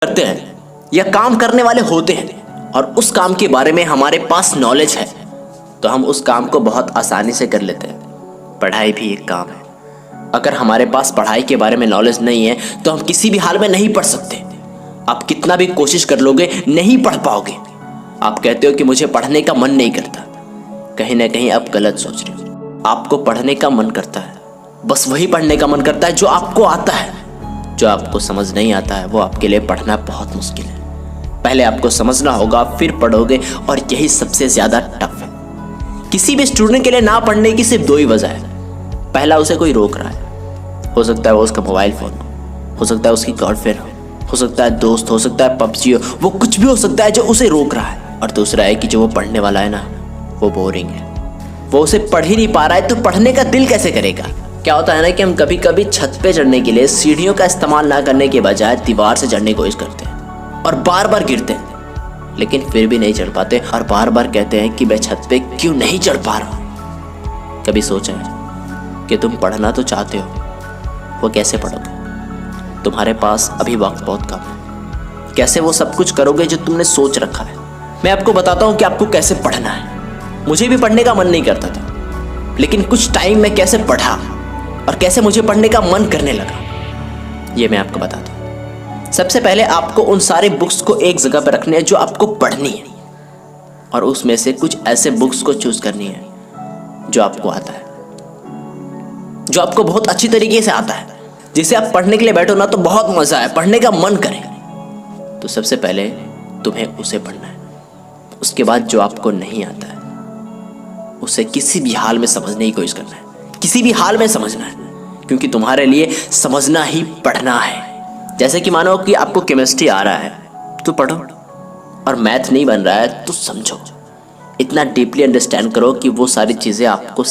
करते हैं या काम करने वाले होते हैं और उस काम के बारे में हमारे पास नॉलेज है तो हम उस काम को बहुत आसानी से कर लेते हैं। पढ़ाई भी एक काम है। अगर हमारे पास पढ़ाई के बारे में नॉलेज नहीं है तो हम किसी भी हाल में नहीं पढ़ सकते। आप कितना भी कोशिश कर लोगे नहीं पढ़ पाओगे। आप कहते हो कि मुझे पढ़ने का मन नहीं करता, कहीं ना कहीं आप गलत सोच रहे हो। आपको पढ़ने का मन करता है, बस वही पढ़ने का मन करता है जो आपको आता है। जो आपको समझ नहीं आता है वो आपके लिए पढ़ना बहुत मुश्किल है। पहले आपको समझना होगा फिर पढ़ोगे और यही सबसे ज्यादा टफ है। किसी भी स्टूडेंट के लिए ना पढ़ने की सिर्फ दो ही वजह है। पहला, उसे कोई रोक रहा है। हो सकता है वो उसका मोबाइल फोन हो सकता है उसकी गर्लफ्रेंड हो सकता है दोस्त, हो सकता है पबजी हो, वो कुछ भी हो सकता है जो उसे रोक रहा है। और दूसरा है कि जो वो पढ़ने वाला है ना, वो बोरिंग है। वो उसे पढ़ ही नहीं पा रहा है तो पढ़ने का दिल कैसे करेगा। क्या होता है ना कि हम कभी कभी छत पे चढ़ने के लिए सीढ़ियों का इस्तेमाल ना करने के बजाय दीवार से चढ़ने की कोशिश करते हैं और बार बार गिरते हैं, लेकिन फिर भी नहीं चढ़ पाते और बार बार कहते हैं कि मैं छत पे क्यों नहीं चढ़ पा रहा। कभी सोचा है कि तुम पढ़ना तो चाहते हो, वो कैसे पढ़ोगे? तुम्हारे पास अभी वक्त बहुत कम है। कैसे वो सब कुछ करोगे जो तुमने सोच रखा है? मैं आपको बताता हूँ कि आपको कैसे पढ़ना है। मुझे भी पढ़ने का मन नहीं करता था, लेकिन कुछ टाइम में कैसे पढ़ा और कैसे मुझे पढ़ने का मन करने लगा, ये मैं आपको बताता हूँ। सबसे पहले आपको उन सारे बुक्स को एक जगह पर रखने हैं जो आपको पढ़नी है, और उसमें से कुछ ऐसे बुक्स को चूज करनी है जो आपको आता है, जो आपको बहुत अच्छी तरीके से आता है, जिसे आप पढ़ने के लिए बैठो ना तो बहुत मजा है, पढ़ने का मन करे। तो सबसे पहले तुम्हें उसे पढ़ना है। उसके बाद जो आपको नहीं आता है उसे किसी भी हाल में समझने की कोशिश करना है, किसी भी हाल में समझना है, क्योंकि तुम्हारे लिए समझना ही पढ़ना है। जैसे कि मानो कि आपको केमिस्ट्री आ रहा है तो पढ़ो, और मैथ नहीं बन रहा है तो समझो। इतना डीपली अंडरस्टैंड करो कि वो सारी चीजें आपको